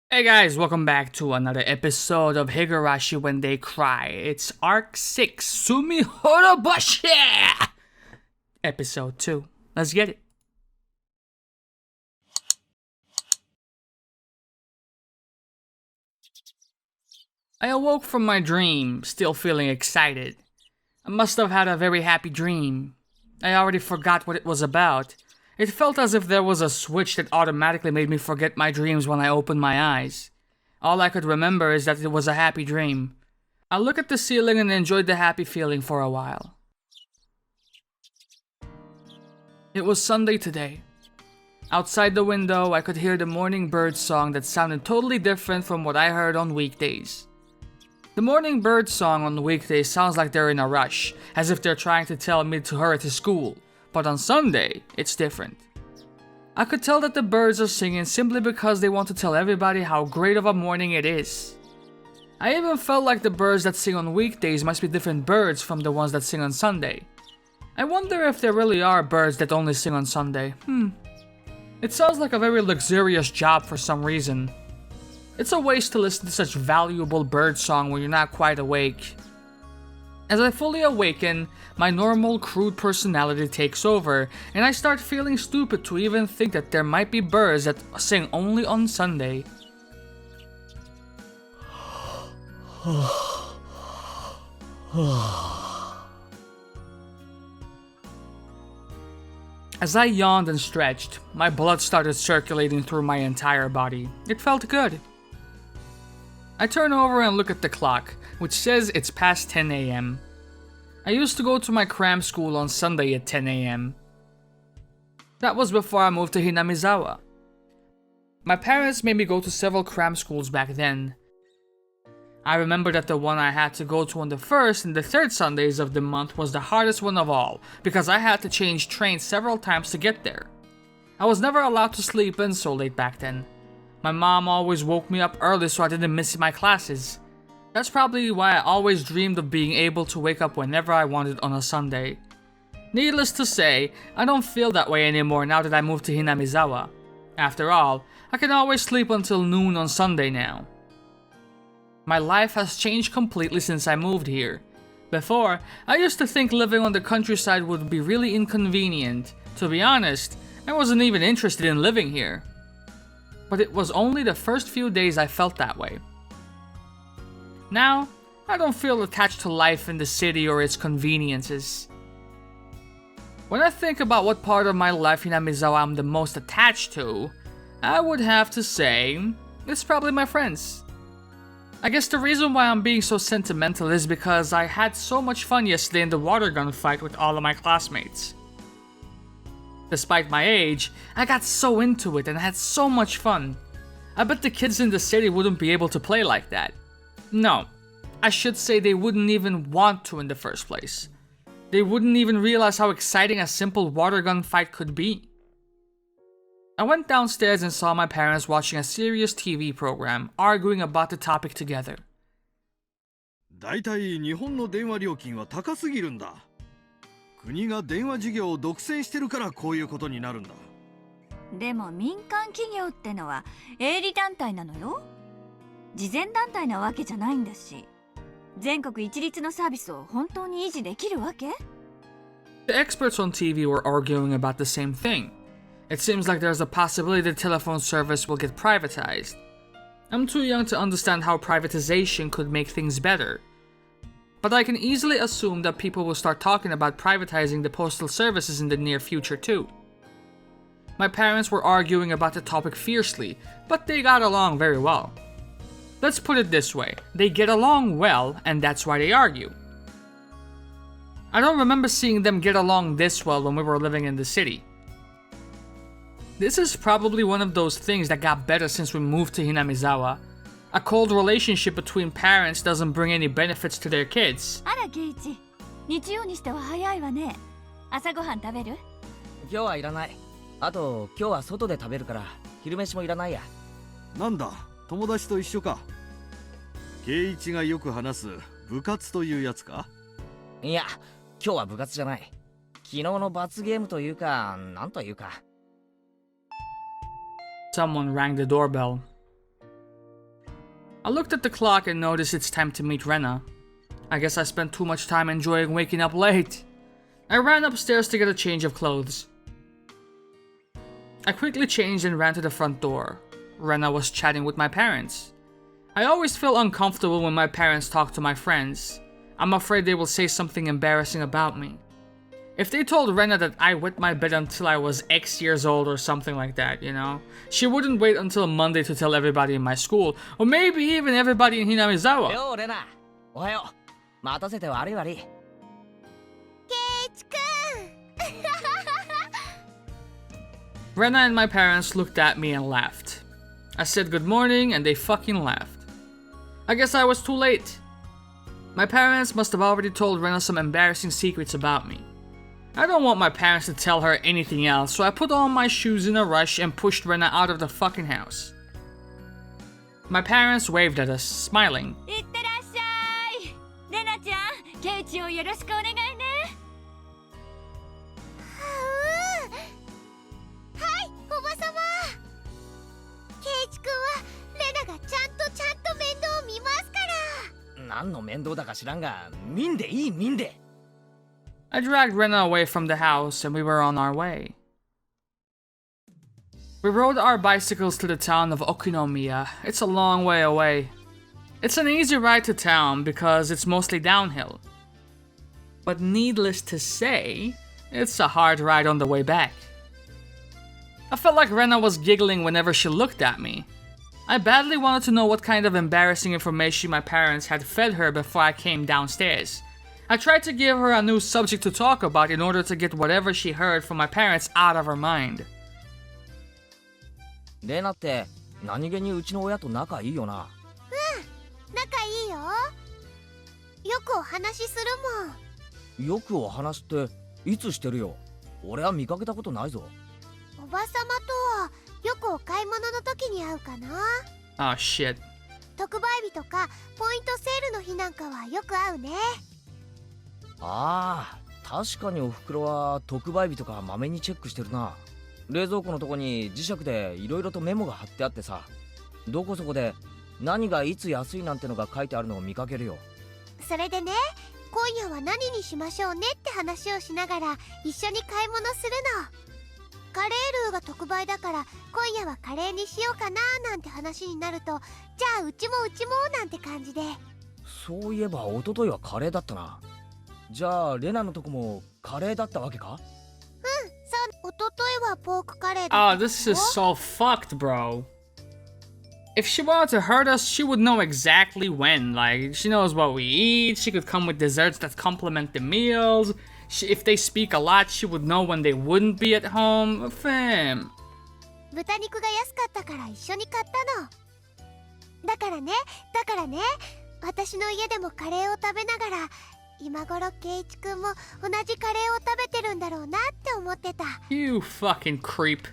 Hey guys, welcome back to another episode of Higurashi When They Cry. It's Arc 6, Tsumihoroboshi! Episode 2. Let's get it. I awoke from my dream, still feeling excited. I must have had a very happy dream. I already forgot what it was about. It felt as if there was a switch that automatically made me forget my dreams when I opened my eyes. All I could remember is that it was a happy dream. I looked at the ceiling and enjoyed the happy feeling for a while. It was Sunday today. Outside the window, I could hear the morning bird song that sounded totally different from what I heard on weekdays. The morning bird song on weekdays sounds like they're in a rush, as if they're trying to tell me to hurry to school. But on Sunday, it's different. I could tell that the birds are singing simply because they want to tell everybody how great of a morning it is. I even felt like the birds that sing on weekdays must be different birds from the ones that sing on Sunday. I wonder if there really are birds that only sing on Sunday. It sounds like a very luxurious job for some reason. It's a waste to listen to such valuable bird song when you're not quite awake. As I fully awaken, my normal, crude personality takes over, and I start feeling stupid to even think that there might be birds that sing only on Sunday. As I yawned and stretched, my blood started circulating through my entire body. It felt good. I turn over and look at the clock, which says it's past 10 a.m. I used to go to my cram school on Sunday at 10 a.m. That was before I moved to Hinamizawa. My parents made me go to several cram schools back then. I remember that the one I had to go to on the first and the third Sundays of the month was the hardest one of all, because I had to change trains several times to get there. I was never allowed to sleep in so late back then. My mom always woke me up early so I didn't miss my classes. That's probably why I always dreamed of being able to wake up whenever I wanted on a Sunday. Needless to say, I don't feel that way anymore now that I moved to Hinamizawa. After all, I can always sleep until noon on Sunday now. My life has changed completely since I moved here. Before, I used to think living on the countryside would be really inconvenient. To be honest, I wasn't even interested in living here. But it was only the first few days I felt that way. Now, I don't feel attached to life in the city or its conveniences. When I think about what part of my life Hinamizawa I'm the most attached to, I would have to say it's probably my friends. I guess the reason why I'm being so sentimental is because I had so much fun yesterday in the water gun fight with all of my classmates. Despite my age, I got so into it and had so much fun. I bet the kids in the city wouldn't be able to play like that. No, I should say they wouldn't even want to in the first place. They wouldn't even realize how exciting a simple water gun fight could be. I went downstairs and saw my parents watching a serious TV program, arguing about the topic together. だいたい日本の電話料金は高すぎるんだ。国が電話事業を独占してるからこういうことになるんだ。でも民間企業ってのは営利団体なのよ。慈善団体なわけじゃないんだし、全国一律のサービスを本当に維持できるわけ？ The experts on TV were arguing about the same thing. It seems like there's a possibility the telephone service will get privatized. I'm too young to understand how privatization could make things better. But I can easily assume that people will start talking about privatizing the postal services in the near future too. My parents were arguing about the topic fiercely, but they got along very well. Let's put it this way, they get along well, and that's why they argue. I don't remember seeing them get along this well when we were living in the city. This is probably one of those things that got better since we moved to Hinamizawa. A cold relationship between parents doesn't bring any benefits to their kids. あら、ケイチ、日曜にしては早いわね。朝ごはん食べる？今日はいらない。あと今日は外で食べるから昼飯もいらないや。なんだ、友達と一緒か。圭一がよく話す部活というやつか？いや、今日は部活じゃない。昨日の罰ゲームというか、なんというか。Someone rang the doorbell. I looked at the clock and noticed it's time to meet Rena. I guess I spent too much time enjoying waking up late. I ran upstairs to get a change of clothes. I quickly changed and ran to the front door. Rena was chatting with my parents. I always feel uncomfortable when my parents talk to my friends. I'm afraid they will say something embarrassing about me. If they told Rena that I wet my bed until I was X years old or something like that, you know, she wouldn't wait until Monday to tell everybody in my school, or maybe even everybody in Hinamizawa. Yo, Rena. Ohayo. 待たせて悪い悪い。Rena and my parents looked at me and laughed. I said good morning and they fucking laughed. I guess I was too late. My parents must have already told Rena some embarrassing secrets about me. I don't want my parents to tell her anything else, so I put on my shoes in a rush and pushed Rena out of the fucking house. My parents waved at us, smiling. いってらっしゃい。レナちゃん、ケイチをよろしくお願いね。はい、おばさま。ケイチ君はレナがちゃんと面倒を見ますから。何の面倒だか知らんが、見んでいい見んで。I dragged Rena away from the house and we were on our way. We rode our bicycles to the town of Okinomiya. It's a long way away. It's an easy ride to town because it's mostly downhill. But needless to say, it's a hard ride on the way back. I felt like Rena was giggling whenever she looked at me. I badly wanted to know what kind of embarrassing information my parents had fed her before I came downstairs. I tried to give her a new subject to talk about in order to get whatever she heard from my parents out of her mind. レナって何気にうちの親と仲いいよな。仲いいよ。よくお話しするもん。よくお話っていつしてるよ。俺は見かけたことないぞ。おばさまとはよくお買い物の時に会うかな。Oh shit. 特売日とかポイントセールの日なんかはよく会うね。ああ、確かにおふくろは特売日とかまめにチェックしてるな。冷蔵庫のとこに磁石でいろいろとメモが貼ってあってさ、どこそこで何がいつ安いなんてのが書いてあるのを見かけるよ。それでね、今夜は何にしましょうねって話をしながら一緒に買い物するの。カレールーが特売だから今夜はカレーにしようかななんて話になると、じゃあうちもなんて感じで。そういえば一昨日はカレーだったな。じゃあレナのとこもカレーだったわけか？そう、一昨日はポークカレーだった。Oh, this is so fucked, bro. If she wanted to hurt us, she would know exactly when. Like, she knows what we eat, she could come with desserts that complement the meals. If they speak a lot, she would know when they wouldn't be at home. Fam. 豚肉が安かったから一緒に買ったの。だからね、私の家でもカレーを食べながら、今頃ケイチ君も同じカレーを食べてるんだろうなって思ってた。You fucking creep.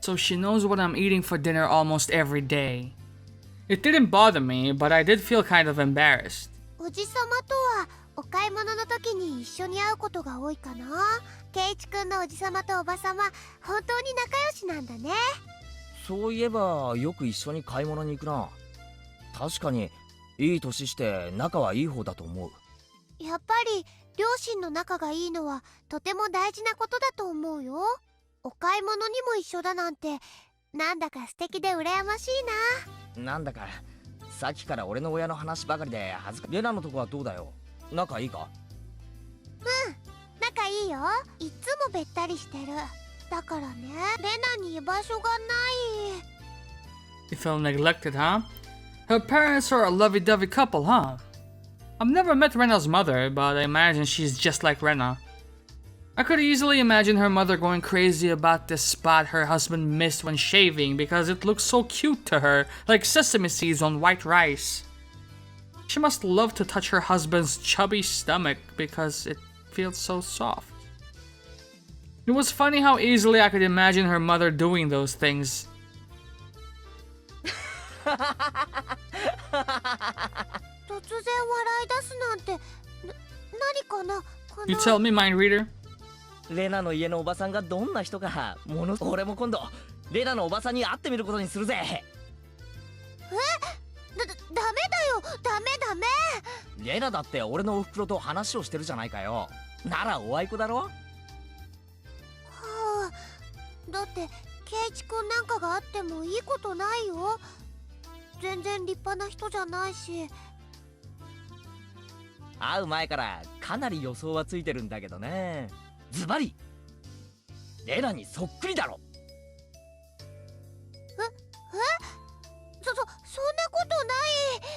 So she knows what I'm eating for dinner almost every day. It didn't bother me, but I did feel kind of embarrassed. おじさまとはお買い物の時に一緒に会うことが多いかな。ケイチ君のおじさまとおばさま、本当に仲良しなんだね。そういえばよく一緒に買い物に行くな。確かにいい年して仲はいい方だと思う。やっぱり両親の仲がいいのはとても大事なことだと思うよ。お買い物にも一緒だなんて、なんだか素敵で羨ましいな。なんだかさっきから俺の親の話ばかりで恥ずかしい。レナのとこはどうだよ。仲いいか？仲いいよ。いつもべったりしてる。だからね、レナに居場所がない。 You feel neglected, huh? Her parents are a lovey-dovey couple, huh? I've never met Rena's mother, but I imagine she's just like Rena. I could easily imagine her mother going crazy about this spot her husband missed when shaving because it looks so cute to her, like sesame seeds on white rice. She must love to touch her husband's chubby stomach because it feels so soft. It was funny how easily I could imagine her mother doing those things. 突然笑い出すなんて、何かな。 You tell me, mind reader. レナの家のおばさんがどんな人か俺も今度レナのおばさんに会ってみることにするぜ。ダメだよ、ダメ。レナだって俺のおふくろと話をしてるじゃないかよ。ならおあいこだろ。はあ、だってケイチくんなんかがあってもいいことないよ。全然立派な人じゃないし。会う前からかなり予想はついてるんだけどね。ズバリレナにそっくりだろ。そんなことない。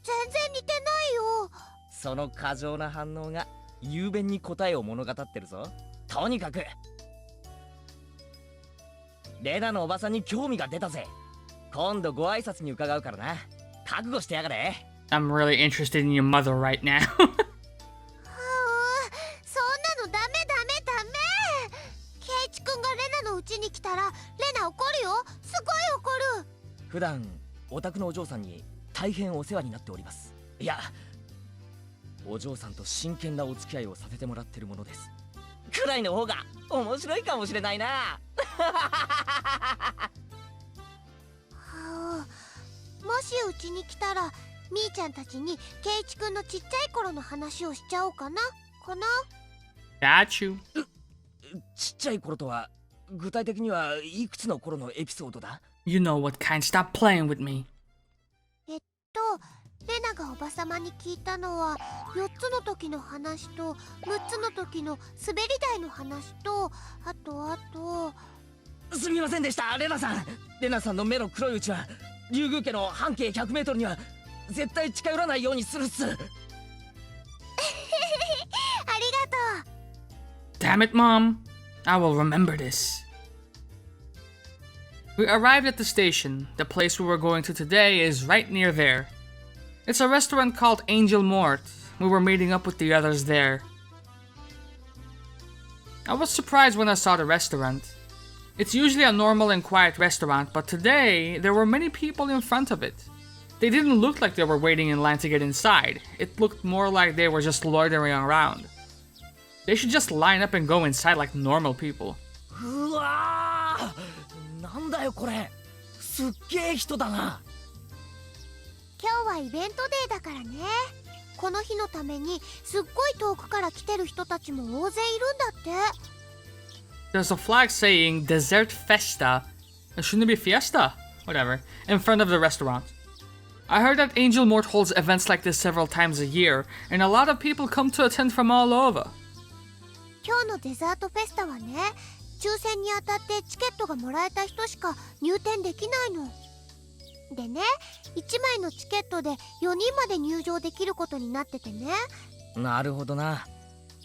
全然似てないよ。その過剰な反応が雄弁に答えを物語ってるぞ。とにかくレナのおばさんに興味が出たぜ。今度ご挨拶に伺うからな。覚悟してやがれ。I'm really interested in your mother right now. そんなのダメ。ケイチくんがレナの家に来たらレナ怒るよ。すごい怒る。普段お宅のお嬢さんに大変お世話になっております。いや、お嬢さんと真剣なお付き合いをさせてもらってるものです。くらいの方が面白いかもしれないな。はあ、もしうちに来たらみーちゃんたちにケイチくんのちっちゃい頃の話をしちゃおうかな。Got you. ちっちゃい頃とは具体的にはいくつの頃のエピソードだ？ You know what kind. Stop playing with me. レナがおばさまに聞いたのは4つの時の話と6つの時の滑り台の話とあとすみませんでした、レナさん。レナさんの目の黒いうちは竜宮家の半径100メートルには絶対近寄らないようにするっす。ありがとう。 Damn it, Mom. I will remember this. We arrived at the station. The place we were going to today is right near there. It's a restaurant called Angel Mort. We were meeting up with the others there. I was surprised when I saw the restaurant. It's usually a normal and quiet restaurant, but today there were many people in front of it. They didn't look like they were waiting in line to get inside. It looked more like they were just loitering around. They should just line up and go inside like normal people. うわー、なんだよこれ。すっげえ人だな。今日はイベントデーだからね。この日のためにすっごい遠くから来てる人たちも大勢いるんだって。 There's a flag saying Dessert Festa. Shouldn't it be Fiesta? Whatever. In front of the restaurant. I heard that Angel Mort holds events like this several times a year, and a lot of people come to attend from all over. 今日のデザートフェスタはね、抽選に当たってチケットがもらえた人しか入店できないの。でね、1枚のチケットで4人まで入場できることになっててね。なるほどな。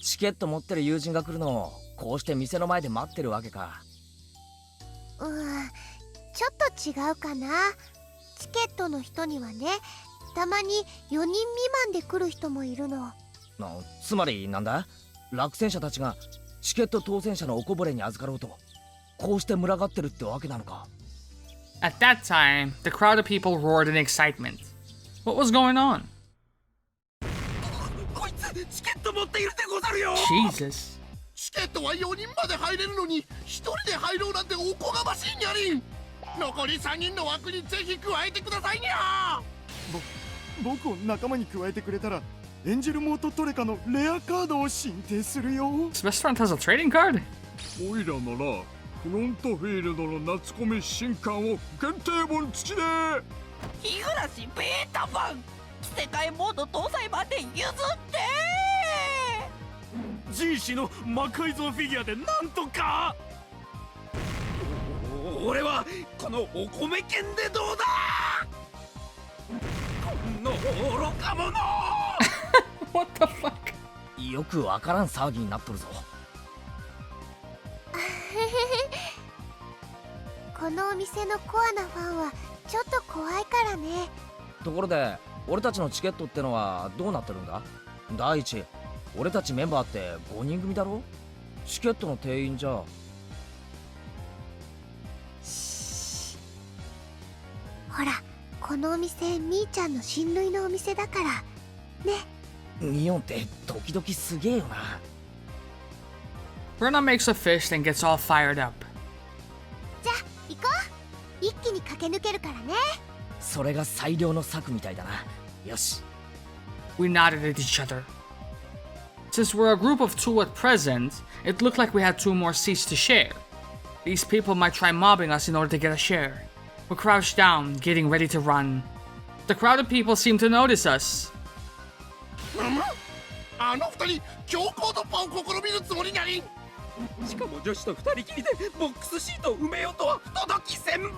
チケット持ってる友人が来るのをこうして店の前で待ってるわけか。ちょっと違うかな。チケットの人にはね、たまに4人未満で来る人もいるの。つまりなんだ？落選者たちがチケット当選者のおこぼれに預かろうとこうして群がってるってわけなのか。 At that time, the crowd of people roared in excitement. What was going on? こいつチケット持っているでござるよ。 Jesus. チケットは4人まで入れるのに1人で入ろうなんておこがましいにゃりん。残り3人の枠にぜひ加えてくださいにゃ。僕を仲間に加えてくれたらエンジェルモートトレカのレアカードを申請するよ。 This restaurant has a trading card? おいらならフロントフィールドの夏コミ新刊を限定本付きで。日暮らしベータ版世界モード搭載版で譲って。 G 氏の魔改造フィギュアでなんとか。俺はこのお米券でどうだ。この愚か者。What the fuck? よくわからん騒ぎになっとるぞ。このお店のコアなファンはちょっと怖いからね。ところで俺たちのチケットってのはどうなってるんだ？第一、俺たちメンバーって5人組だろ？チケットの定員じゃ。ほら、このお店みーちゃんの親類のお店だからね。ミオンって時々すげえよな。Rena makes a fist and gets all fired up. じゃあ行こう。一気に駆け抜けるからね。それが最良の策みたいだな。よし。 We nodded at each other. Since we're a group of 2 at present, it looked like we had 2 more seats to share. These people might try mobbing us in order to get a share. We crouched down, getting ready to run. The crowd of people seemed to notice us. あの二人強行突破を試みるつもりにゃりん。しかも女子と二人きりでボックスシートを埋めようとは不届き千万。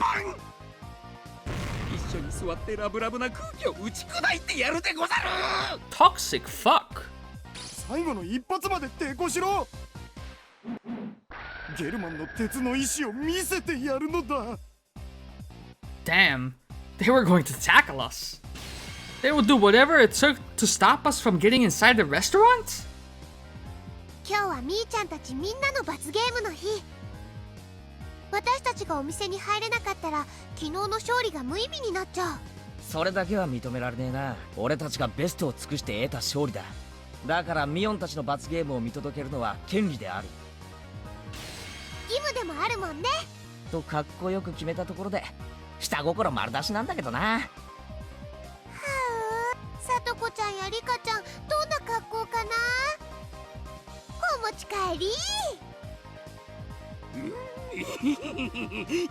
一緒に座ってラブラブな空気を打ち砕いてやるでござる。 Toxic fuck. 最後の一発まで抵抗しろ。ゲルマンの鉄の意志を見せてやるのだ。 Damn, they were going to tackle us. They would do whatever it took to stop us from getting inside the restaurant? 今日はみーちゃんたちみんなの罰ゲームの日。私たちがお店に入れなかったら昨日の勝利が無意味になっちゃう。それだけは認められねえな。俺たちがベストを尽くして得た勝利だ。だからミオンたちの罰ゲームを見届けるのは権利である。義務でもあるもんね。とかっこよく決めたところで下心丸出しなんだけどな。さとこちゃんやりかちゃんどんな格好かな。お持ち帰り。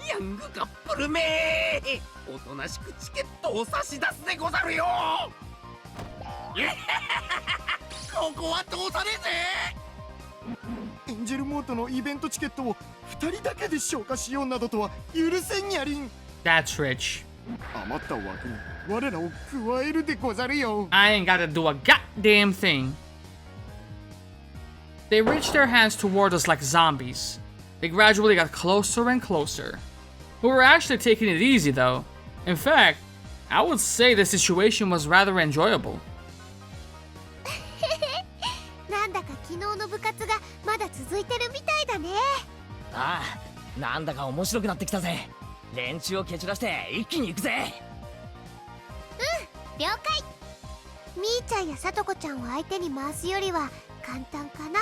ヤングカップルめー、おとなしくチケットを差し出すでござるよ。ここは通さねえぜ。エンジェルモートのイベントチケットを2人だけで消化しようなどとは許せんやりん。 That's rich. 余った枠に我らを加えるでござるよ。 I ain't gotta do a goddamn thing. They reached their hands toward us like zombies. They gradually got closer and closer. We were actually taking it easy though. In fact, I would say the situation was rather enjoyable. なんだか昨日の部活がまだ続いてるみたいだね。ああ、なんだか面白くなってきたぜ。連中を蹴散らして一気に行くぜ。了解。みーちゃんやさとこちゃんを相手に回すよりは簡単かな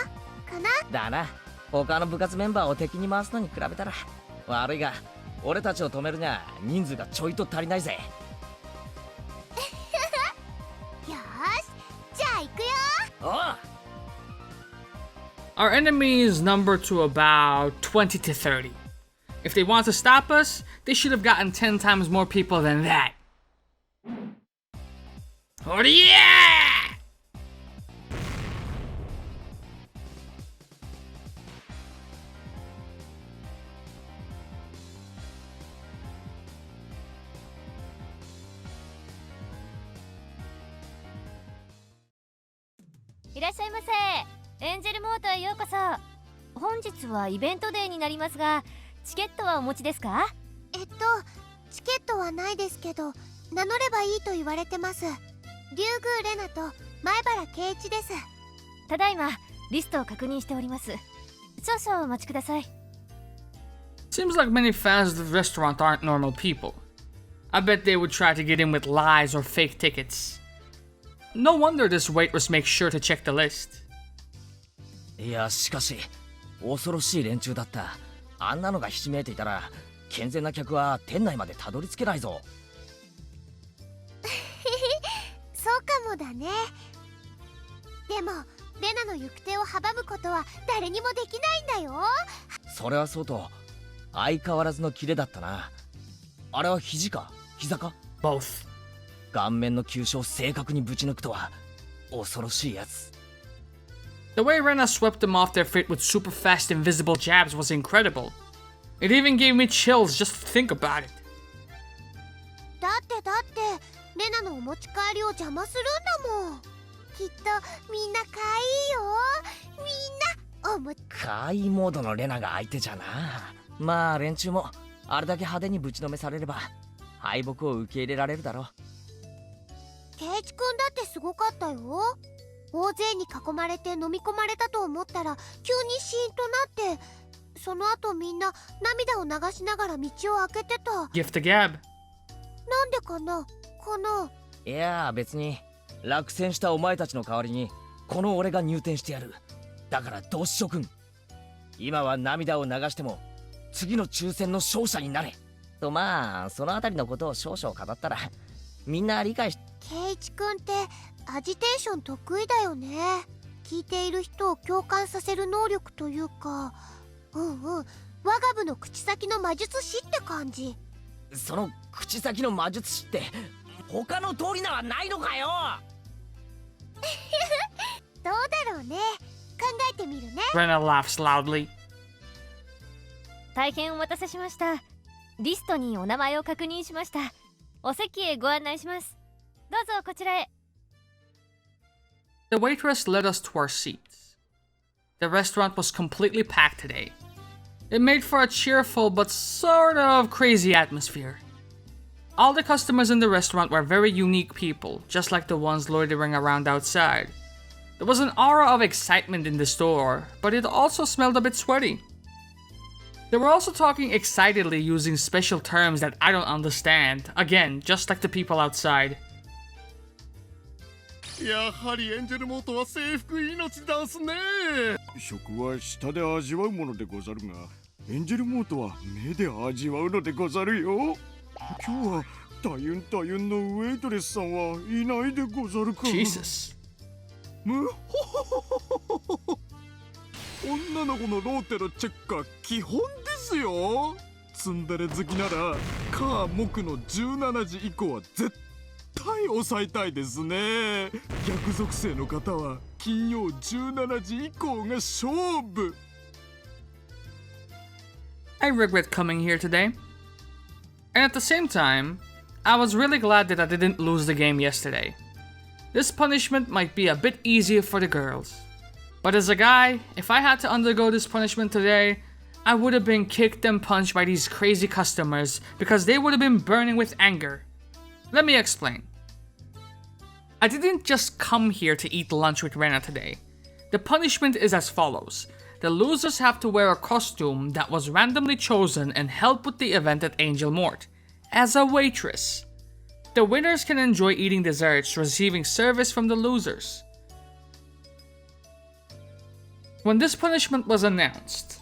だな。他の部活メンバーを敵に回すのに比べたら悪いが、俺たちを止めるには人数がちょいと足りないぜ。よーし、じゃあ行くよ。おう。 Our enemies number to about 20 to 30. If they want to stop us, they should have gotten 10 times more people than that. Oh yeah!いらっしゃいませ。エンジェルモートへようこそ。本日はイベントデーになりますが、チケットはお持ちですか？チケットはないですけど名乗ればいいと言われてます。竜宮レナと前原圭一です。ただいまリストを確認しております。少々お待ちください。 Seems like many fans of the restaurant aren't normal people. I bet they would try to get in with lies or fake tickets. No wonder this waitress makes sure to check the list. いや、しかし恐ろしい連中だった。あんなのがひしめいていたら健全な客は店内までたどり着けないぞ。そうかもだね。でもレナの行く手を阻むことは誰にもできないんだよ。それはそうと相変わらずのキレだったな。あれは肘か膝か？ Both. 顔面の急所を正確にぶち抜くとは恐ろしいやつ。 The way Rena swept them off their feet with super fast invisible jabs was incredible. It even gave me chills just to think about it. だってレナのお持ち帰りを邪魔するんだもん。きっとみんなかわいいよ。みんなおもかいモードのレナが相手じゃな。まあ連中もあれだけ派手にぶちのめされれば敗北を受け入れられるだろう。圭一くんだってすごかったよ。大勢に囲まれて飲み込まれたと思ったら急にシーンとなって、その後みんな涙を流しながら道を開けてた。 Gift the gab. なんでかな。いや別に落選したお前たちの代わりにこの俺が入店してやる。だからどうしよくん、今は涙を流しても次の抽選の勝者になれ。とまあそのあたりのことを少々語ったらみんな理解し。圭一くんってアジテーション得意だよね。聞いている人を共感させる能力というか、我が部の口先の魔術師って感じ。その口先の魔術師って他の通り名はないのかよ。どうだろうね。考えてみるね。 Rena laughs loudly. 大変お待たせしました。リストにお名前を確認しました。お席へご案内します。どうぞこちらへ。The waitress led us to our seats. The restaurant was completely packed today. It made for a cheerful but sort of crazy atmosphere. All the customers in the restaurant were very unique people, just like the ones loitering around outside. There was an aura of excitement in the store, but it also smelled a bit sweaty. They were also talking excitedly using special terms that I don't understand, again, just like the people outside. やはりエンジェルモートは制服命だすね。食は舌で味わうものでござるが、エンジェルモートは目で味わうのでござるよ。今日は大運のウェイトレスさんはいないでござるか。 Jesus. むほほほほほほ。女の子のローテのチェックは基本ですよ。ツンデレ好きなら火木の17時以降は絶対抑えたいですね。逆属性の方は金曜17時以降が勝負。I regret coming here today. And at the same time, I was really glad that I didn't lose the game yesterday. This punishment might be a bit easier for the girls. But as a guy, if I had to undergo this punishment today, I would have been kicked and punched by these crazy customers because they would have been burning with anger. Let me explain. I didn't just come here to eat lunch with Rena today. The punishment is as follows. The losers have to wear a costume that was randomly chosen and help with the event at Angel Mort, as a waitress. The winners can enjoy eating desserts, receiving service from the losers. When this punishment was announced,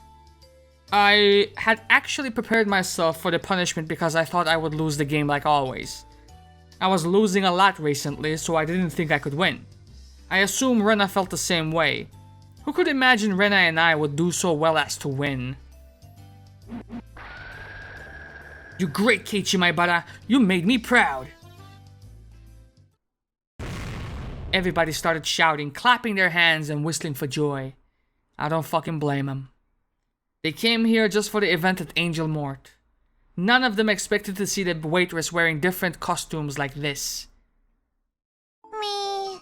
I had actually prepared myself for the punishment because I thought I would lose the game like always. I was losing a lot recently, so I didn't think I could win. I assume Rena felt the same way. Who could imagine Rena and I would do so well as to win? You great Keiichi Maibara, you made me proud! Everybody started shouting, clapping their hands and whistling for joy. I don't fucking blame them. They came here just for the event at Angel Mort. None of them expected to see the waitress wearing different costumes like this. Me.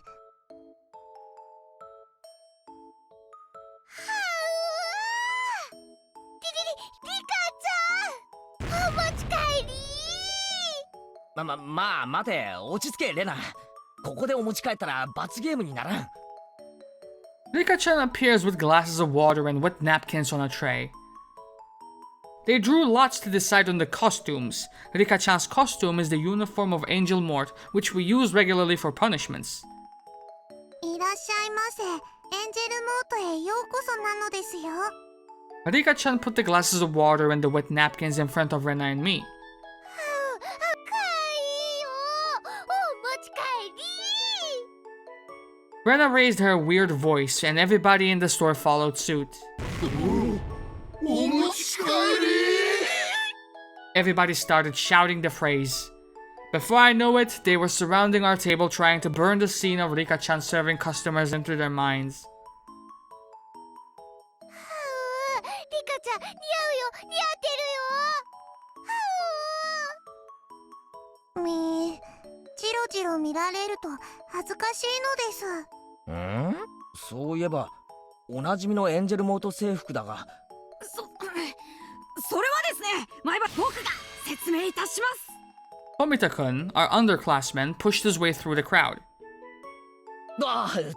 まあ待て、落ち着けレナ。ここでお持ち帰ったら罰ゲームにならん。Rika-chan appears with glasses of water and wet napkins on a tray. They drew lots to decide on the costumes. Rika-chan's costume is the uniform of Angel Mort, which we use regularly for punishments. いらっしゃいませ。エンジェルモートへようこそなのですよ。Rika-chan put the glasses of water and the wet napkins in front of Rena and me. Rena raised her weird voice, and everybody in the store followed suit. Everybody started shouting the phrase. Before I knew it, they were surrounding our table trying to burn the scene of Rika-chan serving customers into their minds. リカちゃん、似合うよ、似合ってるよ。みー、チロチロ見られると恥ずかしいのです。そういえばおなじみのエンジェルモート制服だが。それはですね、僕が説明いたします。Tomita-kun, our underclassman, pushed his way through the crowd.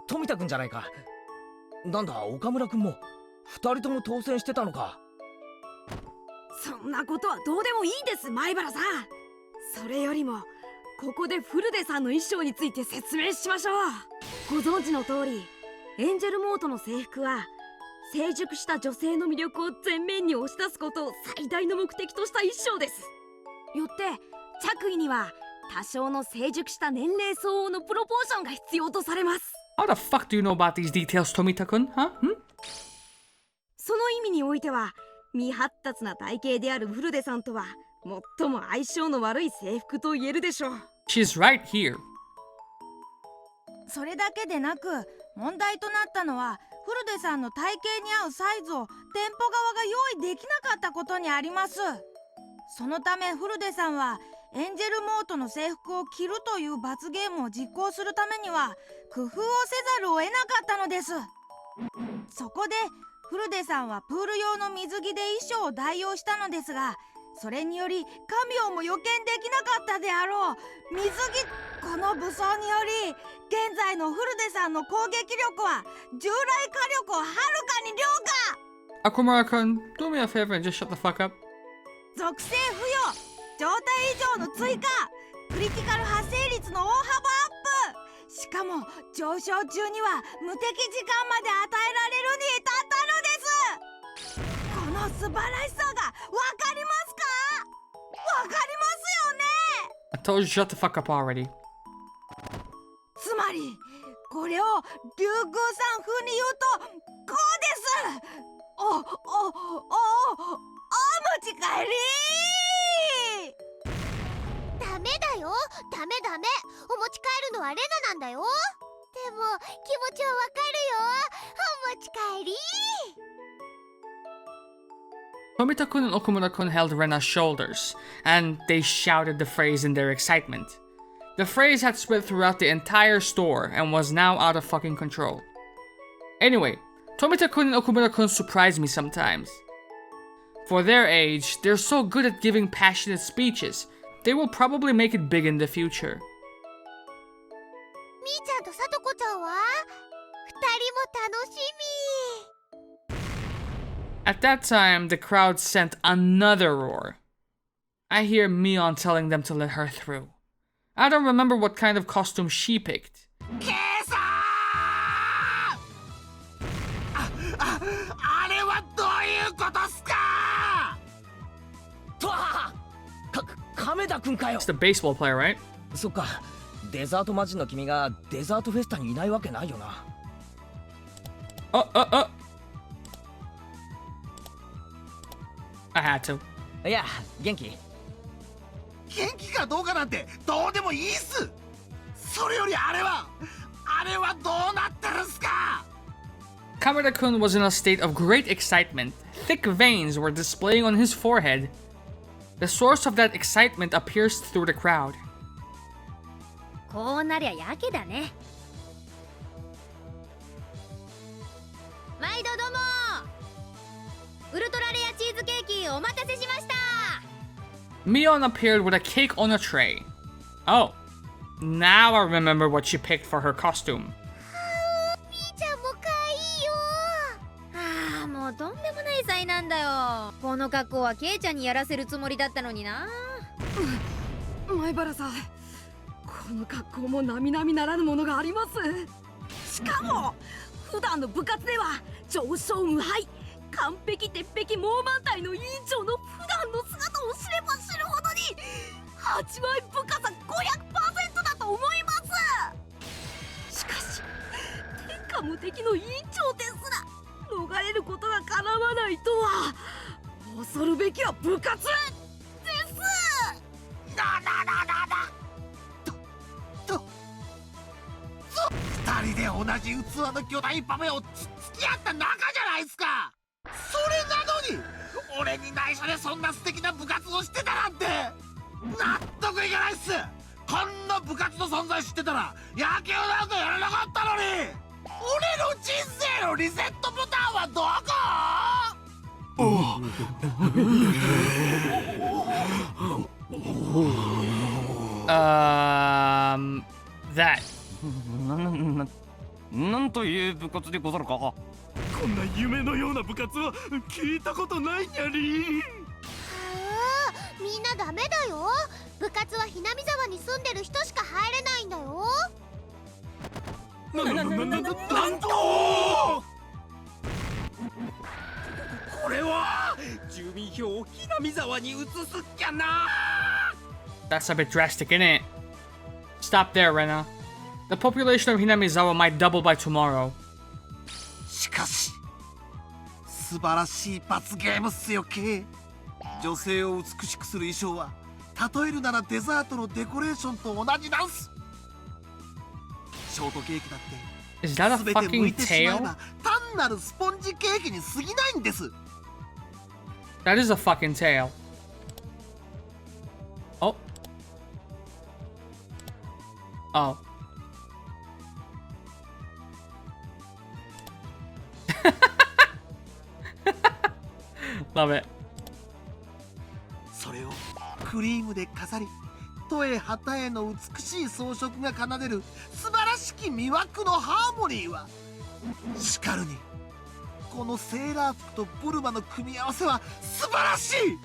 富田くんじゃないか。なんだ、岡村くんも二人とも当選してたのか。そんなことはどうでもいいです、前原さん。それよりもここでフルデさんの衣装について説明しましょう。ご存知の通り、エンジェルモートの制服は成熟した女性の魅力を前面に押し出すことを最大の目的とした衣装です。よって着衣には多少の成熟した年齢相応のプロポーションが必要とされます。 How the fuck do you know about these details, Tomita-kun? Huh? その意味においては未発達な体型であるフルデさんとは最も相性の悪い制服と言えるでしょう。 She's right here. それだけでなく問題となったのはフルデさんの体型に合うサイズを店舗側が用意できなかったことにあります。そのためフルデさんはエンジェルモートの制服を着るという罰ゲームを実行するためには工夫をせざるを得なかったのです。そこでフルデさんはプール用の水着で衣装を代用したのですが、それによりカミオも予見できなかったであろう水着この武装により現在のフルデさんの攻撃力は従来火力をはるかに凌駕。 Akumura-kun, do me a favor and just shut the fuck up. 属性付与状態異常の追加クリティカル発生率の大幅アップ、しかも上昇中には無敵時間まで与えられるに至ったのです。この素晴らしさがわかりますか？わかりますよね。 I told you shut the fuck up already. つまりこれを竜宮さん風に言うとこうです。お持ち帰り。ダメだよ、ダメ。お持ち帰るのはレナなんだよ。でも気持ちはわかるよ。お持ち帰り。Tomita-kun and Okumura-kun held Rena's shoulders, and they shouted the phrase in their excitement. The phrase had spread throughout the entire store and was now out of fucking control. Anyway, Tomita-kun and Okumura-kun surprise me sometimes. For their age, they're so good at giving passionate speeches, they will probably make it big in the future. みーちゃんとさとこちゃんは二人も楽しみ。 At that time, the crowd sent another roar. I hear Mion telling them to let her through. I don't remember what kind of costume she picked. あれはどういうことっすか？とは亀田くんかよ。 It's the baseball player, right? そっか、デザート魔人の君がデザートフェスタにいないわけないよな。I had to. いや、元気？元気かどうかなんてどうでもいいっす。それよりあれはどうなってるんすかKamada-kun was in a state of great excitement. Thick veins were displaying on his forehead. The source of that excitement pierced through the crowd. こうなりゃやけだね。毎度どうも。ウルトラレアチーズケーキお待たせしました。 Mion appeared with a cake on a tray. Oh, now I remember what she picked for her costume. みーちゃんもかわいいよ。ああ、もうとんでもない災難だよ。この格好はケイちゃんにやらせるつもりだったのにな。前原さん、この格好も並々ならぬものがあります。しかも普段の部活では上昇無敗完璧鉄壁猛満隊の委員長の普段の姿を知れば知るほどに8枚深さ 500% だと思います。しかし天下無敵の委員長ですら逃れることがかなわないとは恐るべきは部活です。二人で同じ器の巨大パフェを付き合った仲じゃないっすか。それなのに俺に内緒でそんな素敵な部活をしてたなんて納得いかないっす。こんな部活の存在知ってたら野球なんかやらなかったのに。俺の人生のリセットボタンはどこthat. なんという部活でござるか。こんな夢のような部活は聞いたことないにゃり。みんなダメだよ。部活はひなみざわに住んでる人しか入れないんだよ。なんとこれは住民票をひなみざわに移すっきゃな。That's a bit drastic, innit? Stop there, Rena. The population of Hinamizawa might double by tomorrow. しかし素晴らしい罰ゲームっすよ、K。女性を美しくする衣装は例えるならデザートのデコレーションと同じダンス。ショートケーキだって Is that a 全て剥 fucking いてしまえ tail? ば単なるスポンジケーキに過ぎないんです。 That is a fucking tail. Oh. Oh. Love it. それをクリームで飾り、十重旗への美しい装飾が奏でる素晴らしき魅惑のハーモニーは、しかるにこのセーラー服とブルマの組み合わせは素晴らしい。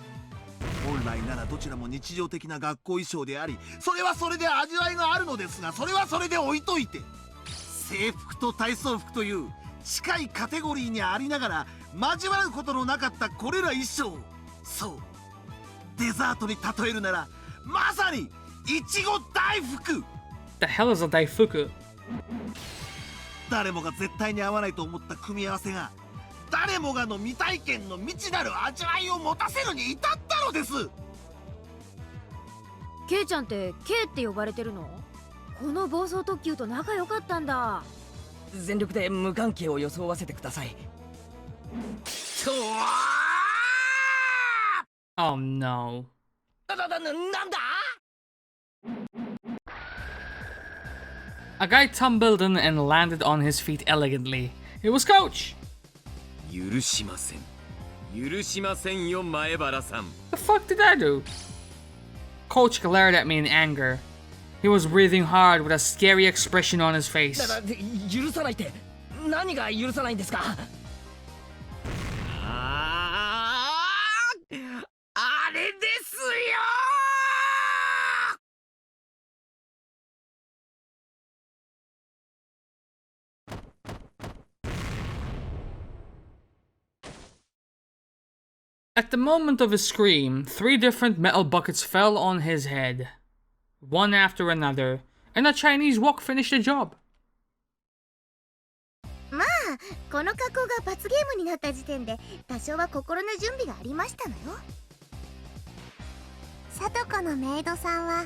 本来ならどちらも日常的な学校衣装であり、それはそれで味わいがあるのですが、それはそれで置いといて、制服と体操服という近いカテゴリーにありながら交わることのなかったこれら衣装を、そうデザートに例えるならまさにいちご大福。 The hell is a daifuku? 誰もが絶対に合わないと思った組み合わせが、誰もがの未体験の未知なる味わいを持たせるに至ったのです。ケイちゃんって K って呼ばれてるの？この暴走特急と仲良かったんだ。全力で無関係を装わせてください。 Oh no. なんだ？ A guy tumbled in and landed on his feet elegantly. It was Coach! 許しません。許しませんよ、前原さん。 The fuck did I do? Coach glared at me in anger. He was breathing hard with a scary expression on his face. 許さないって何が許さないんですか？あれですよ。 At the moment of his scream, 3 different metal buckets fell on his head, one after another, and a Chinese wok finished the job. まあこの格好が罰ゲームになった時点で多少は心の準備がありましたのよ。さとこのメイドさんは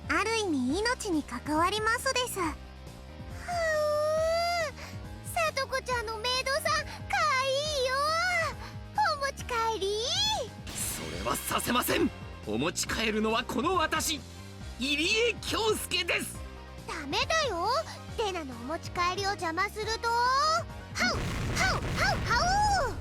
ある意味命に関わりますです。はう、さとこちゃんのメイドさんかわいいよ。お持ち帰り。それはさせません。お持ち帰るのはこの私、入江京介です。ダメだよ。レナのお持ち帰りを邪魔するとハウハウハウハウ。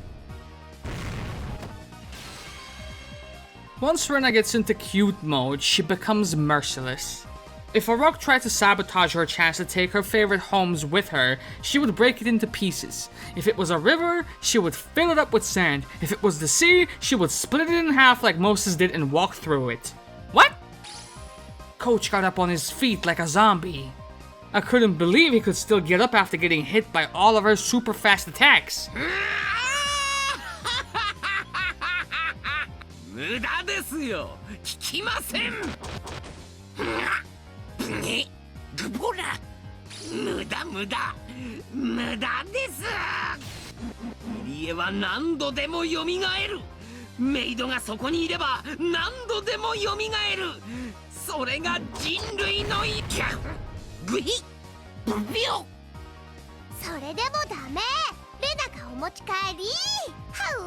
Once Rena gets into cute mode, she becomes merciless. If a rock tried to sabotage her chance to take her favorite homes with her, she would break it into pieces. If it was a river, she would fill it up with sand. If it was the sea, she would split it in half like Moses did and walk through it. What? Coach got up on his feet like a zombie. I couldn't believe he could still get up after getting hit by all of her super fast attacks. 無駄ですよ。聞きません。ほら、無駄無駄無駄です。入江は何度でもよみがえる。メイドがそこにいれば何度でもよみがえる。それが人類の生きグヒブビオ。それでもダメ。レナがお持ち帰り。ハウ。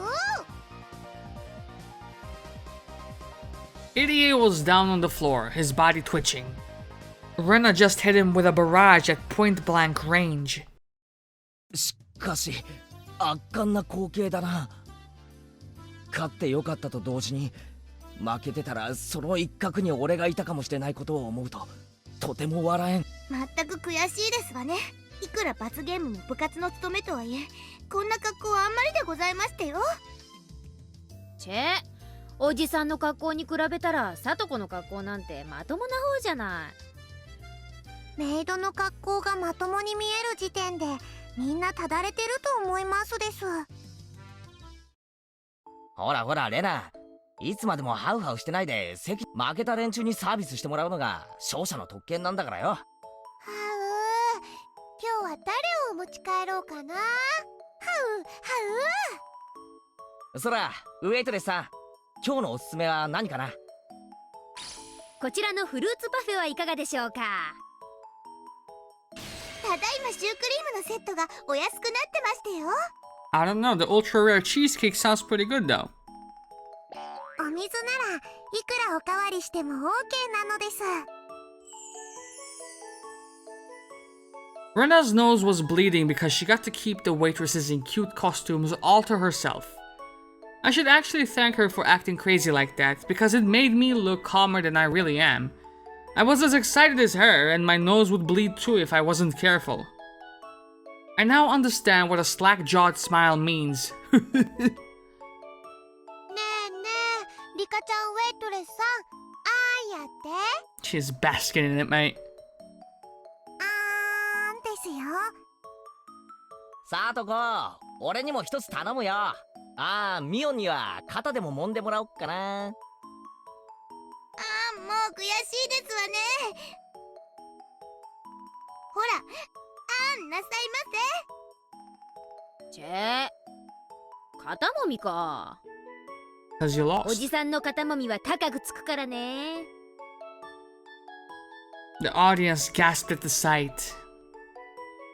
Irie was down on the floor, his body twitching. Rena just hit him with a barrage at point-blank range. しかし圧巻な光景だな。勝ってよかったと同時に、負けてたらその一角に俺がいたかもしれないことを思うととても笑えん。全く悔しいですわね。いくら罰ゲームも部活の務めとはいえ、こんな格好はあんまりでございましたよ。チェ、おじさんの格好に比べたらさとこの格好なんてまともな方じゃない。メイドの格好がまともに見える時点でみんなただれてると思いますです。ほらほらレナ、いつまでもハウハウしてないで負けた連中にサービスしてもらうのが勝者の特権なんだからよ。は今日は誰を持ち帰ろうかな。はそらウェイトレスさん、今日のおすすめは何かな。こちらのフルーツパフェはいかがでしょうか。ただいまシュークリームのセットがお安くなってましたよ。 I don't know, the ultra rare cheesecake sounds pretty good though. お水ならいくらおかわりしても OK なのです。Rena's nose was bleeding because she got to keep the waitresses in cute costumes all to herself. I should actually thank her for acting crazy like that, because it made me look calmer than I really am. I was as excited as her, and my nose would bleed too if I wasn't careful. I now understand what a slack-jawed smile means. ねえねえ、リカちゃんウェイトレスさん、あーやって。 She's basking in it, mate. ですよ。さあとこ、俺にも一つ頼むよ。ミオンには肩でも揉んでもらおっかな。もう悔しいですわね。ほら、なさいませ。チェ肩もみか。 Cause you お lost. じさんの肩もみは高くつくからね。 The audience gasped at the sight.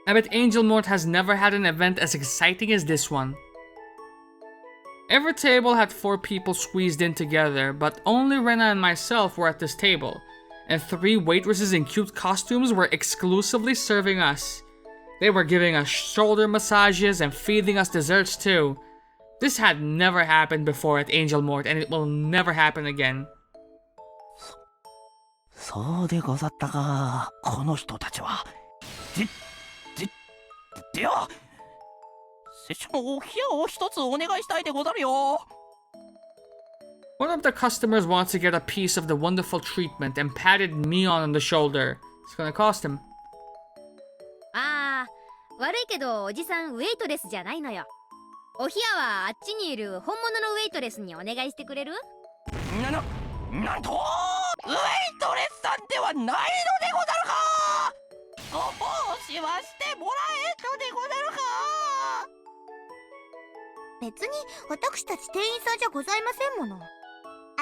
I bet Angel Mort has never had an event as exciting as this one. Every table had 4 people squeezed in together, but only Rena and myself were at this table, and 3 waitresses in cute costumes were exclusively serving us. They were giving us shoulder massages and feeding us desserts too. This had never happened before at Angel Mort, and it will never happen again. そうでござったか、この人たちは。では拙者のお部屋を一つお願いしたいでござるよ。 One of the customers wants to get a piece of the wonderful treatment and patted Mion on the shoulder. It's gonna cost him. 悪いけどおじさんウェイトレスじゃないのよ。お部屋はあっちにいる本物のウェイトレスにお願いしてくれる？なんとウェイトレスさんではないのでござるか。ご奉仕はしてもらえんのでござるか。別に私たち店員さんじゃございませんもの。あ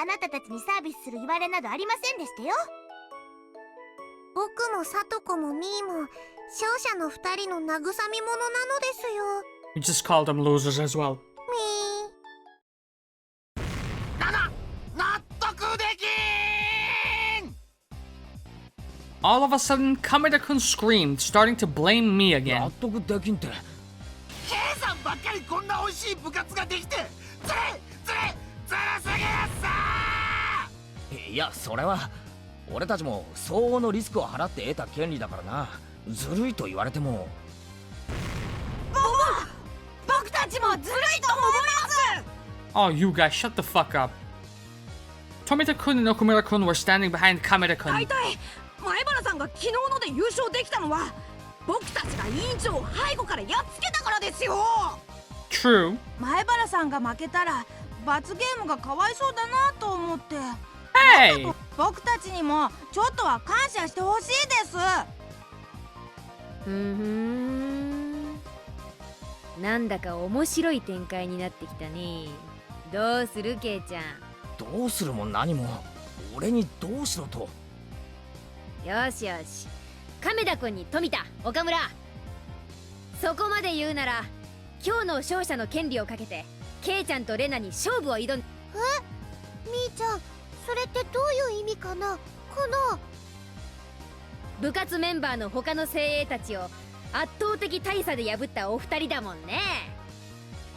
なたたちにサービスする言われなどありませんでしたよ。僕もサトコもミーも勝者の2人の慰み者なのですよ。 You just called them losers as well. 納得できん。 All of a sudden, Kameda-kun screamed, starting to blame me again. 納得できんって。K さんばっかりこんな美味しい部活ができてずるすぎるさ。いや、それは俺たちも相応のリスクを払って得た権利だからな。ずるいと言われても。僕たちもずるいと思います。 Oh, you guys, shut the fuck up. Tomita-kun and Okumura-kun were standing behind Kameda-kun. 大体前原さんが昨日ので優勝できたのは僕たちが委員長を背後からやっつけたからですよ。 True. 前原さんが負けたら罰ゲームがかわいそうだなと思って。 Hey! 僕たちにもちょっとは感謝してほしいです。なんだか面白い展開になってきたね。どうするケイちゃん。どうするも何も俺にどうしろと。よしよし、亀田君に富田岡村、そこまで言うなら今日の勝者の権利をかけてケイちゃんとレナに勝負を挑ん。みーちゃん、それってどういう意味かな。この部活メンバーの他の精鋭たちを圧倒的大差で破ったお二人だもんね。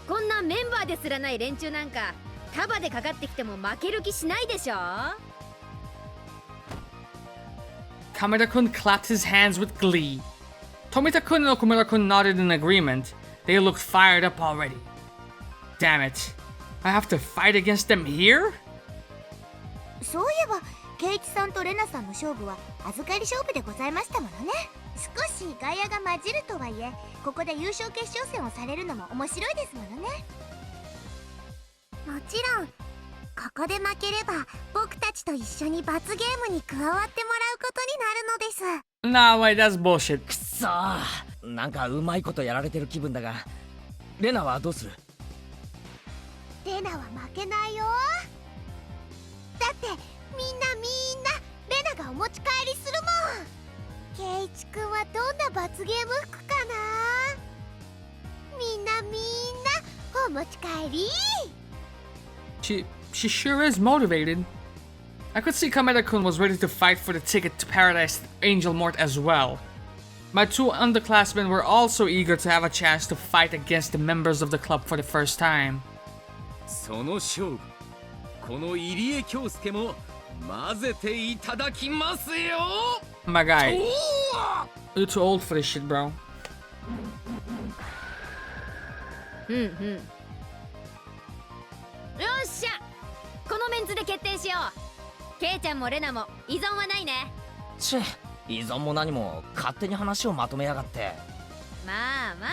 こんなメンバーですらない連中なんか束でかかってきても負ける気しないでしょ。 Kameda-kun clapped his hands with glee. Tomita-kun and Okumura-kun nodded in agreement. They looked fired up already. Damn it. I have to fight against them here? そういえばケイチさんとレナさんの勝負は預かり勝負でございましたものね。少し外野が混じるとはいえ、ここで優勝決勝戦をされるのも面白いですものね。もちろんここで負ければ僕たちと一緒に罰ゲームに加わってもらうことになるのです。 Nah, wait, that's bullshit. くそー、なんかうまいことやられてる気分だが、レナはどうする？レナは負けないよ。だってみんなレナがお持ち帰りするもん。ケイチくんはどんな罰ゲーム服かな。みんなお持ち帰り。 She sure is motivated. I could see Kameda-kun was ready to fight for the ticket to Paradise Angel Mort as well. My two underclassmen were also eager to have a chance to fight against the members of the club for the first time. その勝負、この入江京介も混ぜていただきますよ。 My guy, you're too old for this shit, bro. よっしゃ、このメンツで決定しよう。ケイちゃんもレナも依存はないね。チェ、依存も何も勝手に話をまとめやがって。まあま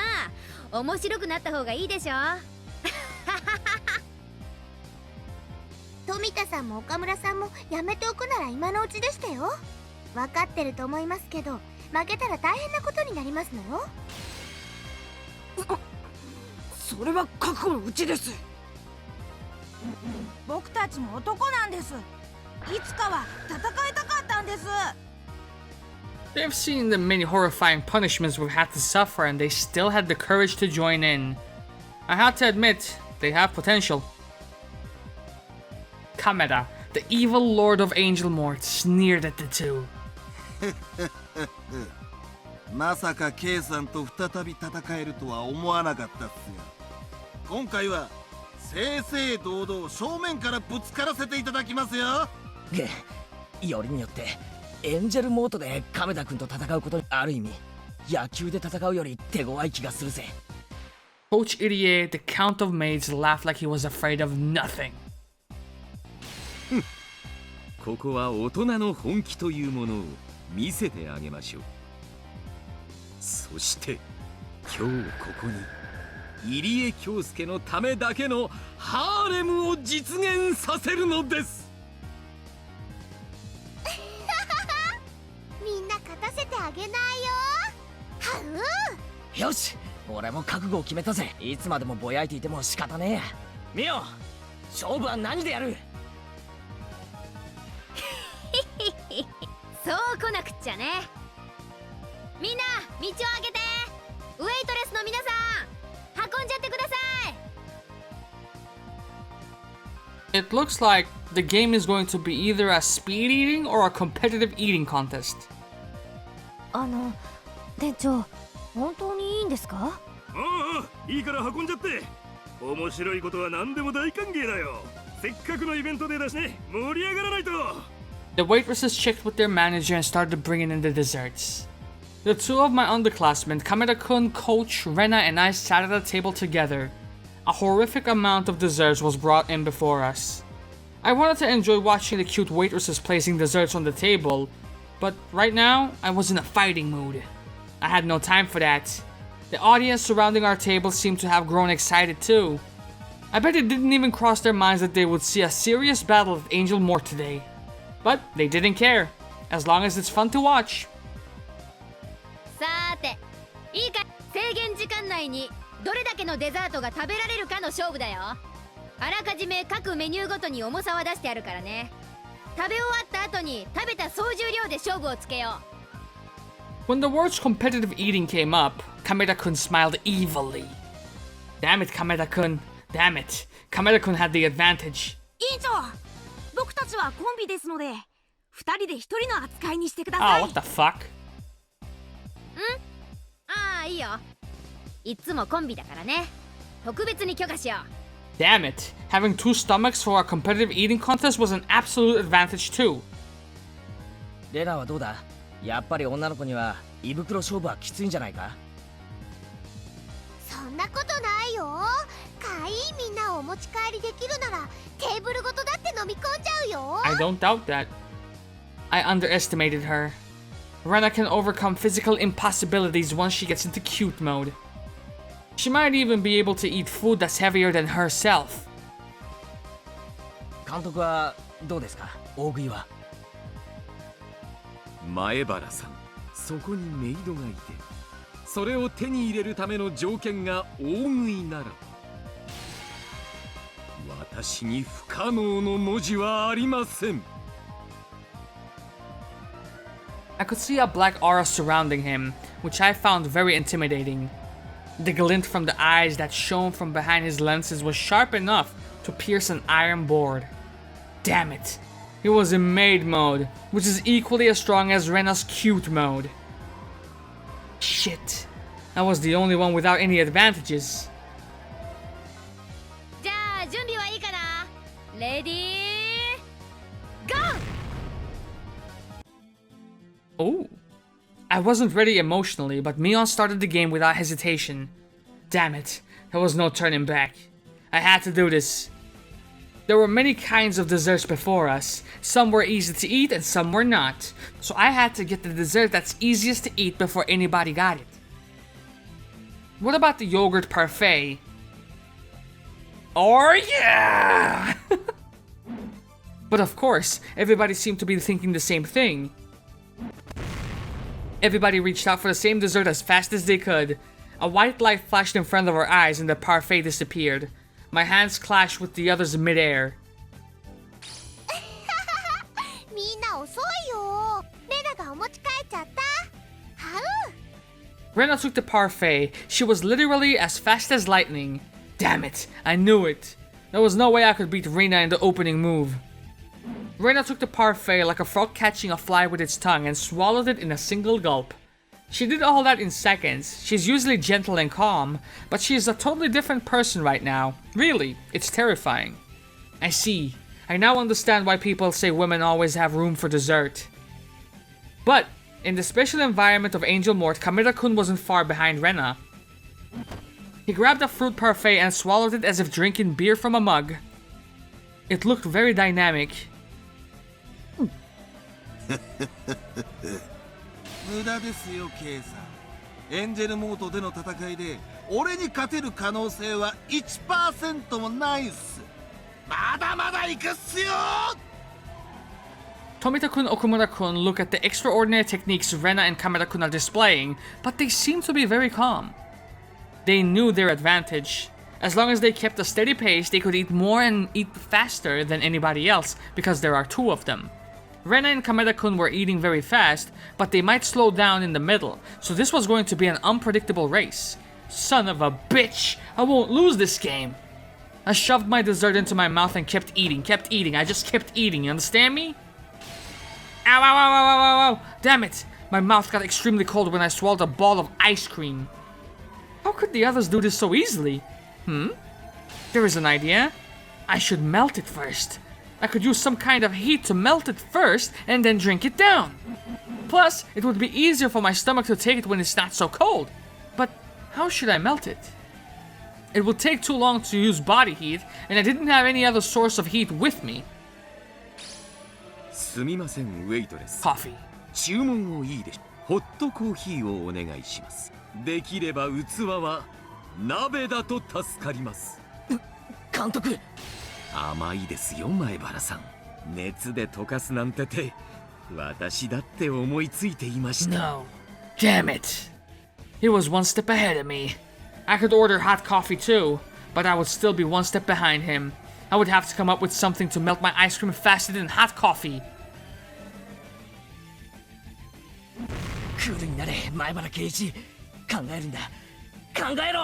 あ、面白くなった方がいいでしょ。富田さんも岡村さんもやめておくなら今のうちでしたよ。分かってると思いますけど、負けたら大変なことになりますのよ。それは覚悟のうちです。僕たちも男なんです。いつかは戦いたかったんです。 They've seen the many horrifying punishments we've had to suffer and they still had the courage to join in. I have to admit, they have potential. Kameda, the evil lord of Angel Mort, sneered at the two. まさか K さんと再び戦えるとは思わなかったっすよ。今回は正々堂々正面からぶつからせていただきますよ。よりによってエンジェルモートで亀田君と戦うことにある意味野球で戦うより手強い気がするぜ。 Coach Irie, the Count of Maids, laughed like he was afraid of nothing. ここは大人の本気というものを見せてあげましょう。そして今日ここに入江京介のためだけのハーレムを実現させるのです。みんな勝たせてあげないよ。はう。よし、俺も覚悟を決めたぜ。いつまでもぼやいていても仕方ねえや。ミオ、勝負は何でやる？そう来なくっちゃね。みんな道を開けて。ウェイトレスの皆さん運んじゃってください。 It looks like the game is going to be either a speed eating or a competitive eating contest. 店長、本当にいいんですか？ああ、いいから運んじゃって。面白いことは何でも大歓迎だよ。せっかくのイベントでだしね、盛り上がらないと。 The waitresses checked with their manager and started bringing in the desserts. The two of my underclassmen, Kameda-kun, Coach, Rena, and I sat at a table together. A horrific amount of desserts was brought in before us. I wanted to enjoy watching the cute waitresses placing desserts on the table, but right now, I was in a fighting mood. I had no time for that. The audience surrounding our table seemed to have grown excited too. I bet it didn't even cross their minds that they would see a serious battle with Angel Mort today. But they didn't care, as long as it's fun to watch. さーて、いいか、制限時間内にどれだけのデザートが食べられるかの勝負だよ。あらかじめ各メニューごとに重さは出してあるからね。食べ終わった後に食べた総重量で勝負をつけよう。 When the words competitive eating came up, Kameda-kun smiled evilly. Damn it, Kameda-kun. Damn it. Kameda-kun had the advantage. 委員長、僕たちはコンビですので、二人で一人の扱いにしてください。 Oh, what the fuck? ああ、いいよ。いつもコンビだからね。特別に許可しよう。 Damn it. Having two stomachs for a competitive eating contest was an absolute advantage too. レナはどうだ？やっぱり女の子には胃袋勝負はきついんじゃないか？そんなことないよ。かいいみんなをお持ち帰りできるならテーブルごとだって飲み込んじゃうよ。 I don't doubt that. I underestimated her. Rena can overcome physical impossibilities once she gets into cute mode. She might even be able to eat food that's heavier than herself. 監督はどうですか、大食いは。前原さん、そこにメイドがいて、それを手に入れるための条件が大食いなら、私に不可能の文字はありません。I could see a black aura surrounding him, which I found very intimidating. The glint from the eyes that shone from behind his lenses was sharp enough to pierce an iron board. Damn it. He was in maid mode, which is equally as strong as Rena's cute mode. Shit. I was the only one without any advantages. じゃあ準備はいいかな。レディーゴー。 Oh. I wasn't ready emotionally, but Mion started the game without hesitation. Damn it. There was no turning back. I had to do this. There were many kinds of desserts before us. Some were easy to eat and some were not. So I had to get the dessert that's easiest to eat before anybody got it. What about the yogurt parfait? Oh yeah! But of course, everybody seemed to be thinking the same thing. Everybody reached out for the same dessert as fast as they could. A white light flashed in front of our eyes and the parfait disappeared. My hands clashed with the others mid-air. みんな遅いよ。レナがお持ち帰っちゃった。はう。 Rena took the parfait. She was literally as fast as lightning. Damn it, I knew it. There was no way I could beat Rena in the opening move. Rena took the parfait like a frog catching a fly with its tongue and swallowed it in a single gulp. She did all that in seconds. She's usually gentle and calm, but she is a totally different person right now. Really, it's terrifying. I see. I now understand why people say women always have room for dessert. But, in the special environment of Angel Mort, Kameda-kun wasn't far behind Rena. He grabbed a fruit parfait and swallowed it as if drinking beer from a mug. It looked very dynamic. 無駄ですよ、K さん。エンジェルモートでの戦いで俺に勝てる可能性は 1% もないっす。まだまだ行くっすよ。 Tomita-kun and Okumura-kun look at the extraordinary techniques Rena and Kameda-kun are displaying, but they seem to be very calm. They knew their advantage. As long as they kept a steady pace, they could eat more and eat faster than anybody else, because there are two of them. Rena and Kameda-kun were eating very fast, but they might slow down in the middle, so this was going to be an unpredictable race. Son of a bitch! I won't lose this game! I shoved my dessert into my mouth and kept eating. I just kept eating, you understand me? Ow, ow, ow, ow, ow, ow, ow! Damn it! My mouth got extremely cold when I swallowed a ball of ice cream. How could the others do this so easily? There is an idea. I should melt it first. I could use some kind of heat to melt it first and then drink it down. Plus, it would be easier for my stomach to take it when it's not so cold. But how should I melt it? It would take too long to use body heat, and I didn't have any other source of heat with me. すみません、ウェイトレス。 Coffee. 注文をいいでしょ。ホットコーヒーをお願いします。できれば器は鍋だと助かります。監督。甘いですよ、前原さん。熱で溶かすなんて私だって思いついていました。 No. Damn it. He was one step ahead of me. I could order hot coffee too, but I would still be one step behind him. I would have to come up with something to melt my ice cream faster than hot coffee. クールになれ、前原圭一。考えるんだ。考えろ。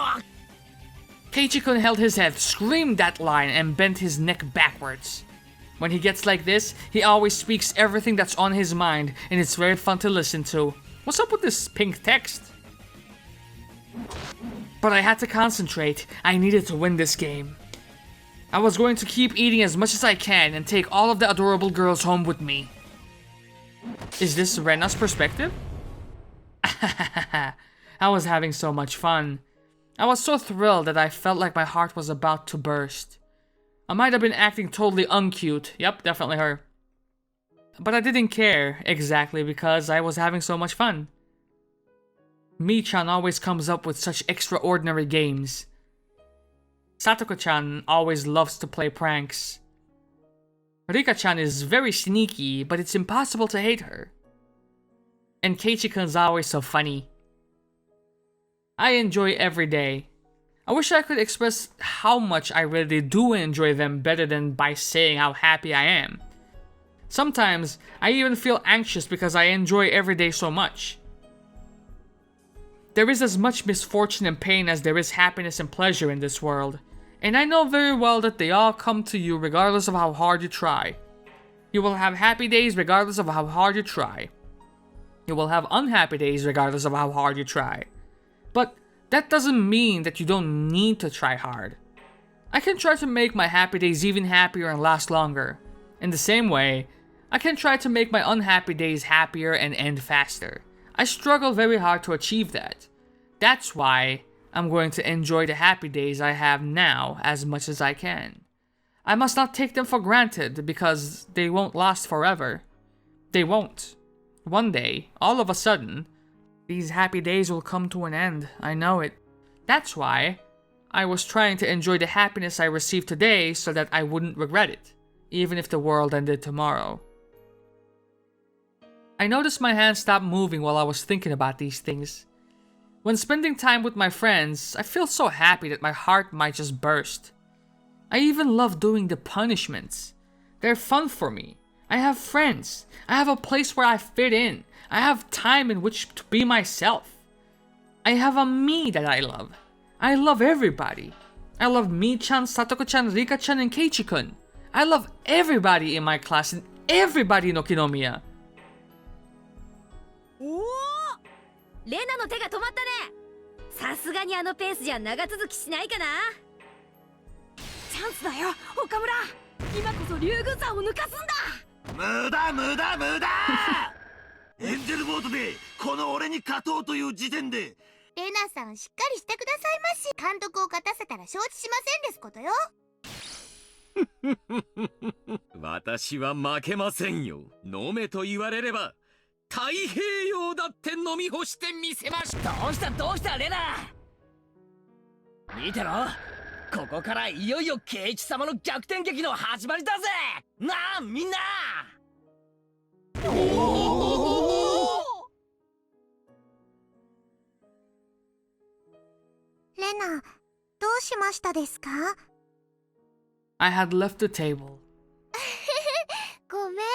Keiichi-kun held his head, screamed that line, and bent his neck backwards. When he gets like this, he always speaks everything that's on his mind, and it's very fun to listen to. What's up with this pink text? But I had to concentrate. I needed to win this game. I was going to keep eating as much as I can and take all of the adorable girls home with me. Is this Rena's perspective? I was having so much fun. I was so thrilled that I felt like my heart was about to burst. I might have been acting totally uncute. Yep, definitely her. But I didn't care, exactly because I was having so much fun. Mi-chan always comes up with such extraordinary games. Satoko-chan always loves to play pranks. Rika-chan is very sneaky, but it's impossible to hate her. And Keiichi-kun's always so funny. I enjoy every day. I wish I could express how much I really do enjoy them better than by saying how happy I am. Sometimes, I even feel anxious because I enjoy every day so much. There is as much misfortune and pain as there is happiness and pleasure in this world, and I know very well that they all come to you regardless of how hard you try. You will have happy days regardless of how hard you try. You will have unhappy days regardless of how hard you try. But that doesn't mean that you don't need to try hard. I can try to make my happy days even happier and last longer. In the same way, I can try to make my unhappy days happier and end faster. I struggle very hard to achieve that. That's why I'm going to enjoy the happy days I have now as much as I can. I must not take them for granted because they won't last forever. They won't. One day, all of a sudden, these happy days will come to an end. I know it. That's why I was trying to enjoy the happiness I received today so that I wouldn't regret it, even if the world ended tomorrow. I noticed my hands stop moving while I was thinking about these things. When spending time with my friends, I feel so happy that my heart might just burst. I even love doing the punishments. They're fun for me. I have friends. I have a place where I fit in. I have time in which to be myself. I have a me that I love. I love everybody. I love Mi-chan, Satoko-chan, Rika-chan, and Keiichi-kun. I love everybody in my class and everybody in Okinomiya. おお、レナの手が止まったね。さすがにあのペースじゃ長続きしないかな。チャンスだよ、岡村。今こそ竜宮山を抜かすんだ。無駄無駄無駄エンジェルボートでこの俺に勝とうという時点でレナさんしっかりしてくださいまし。監督を勝たせたら承知しませんですことよ。私は負けませんよ。飲めと言われれば太平洋だって飲み干してみせました。どうしたどうしたレナ、見てろ、ここからいよいよ圭一様の逆転劇の始まりだぜ。なあみんな。レナ、どうしましたですか？ I had left the table. ごめん、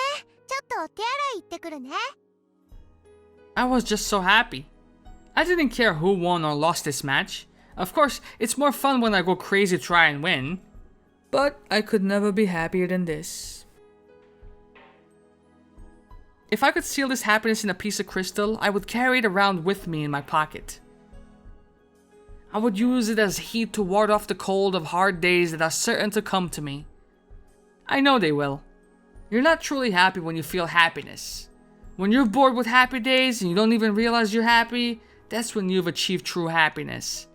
ちょっとお手洗い行ってくるね。I was just so happy. I didn't care who won or lost this match. Of course, it's more fun when I go crazy to try and win. But I could never be happier than this. If I could seal this happiness in a piece of crystal, I would carry it around with me in my pocket. I would use it as heat to ward off the cold of hard days that are certain to come to me. I know they will. You're not truly happy when you feel happiness. When you're bored with happy days and you don't even realize you're happy, that's when you've achieved true happiness.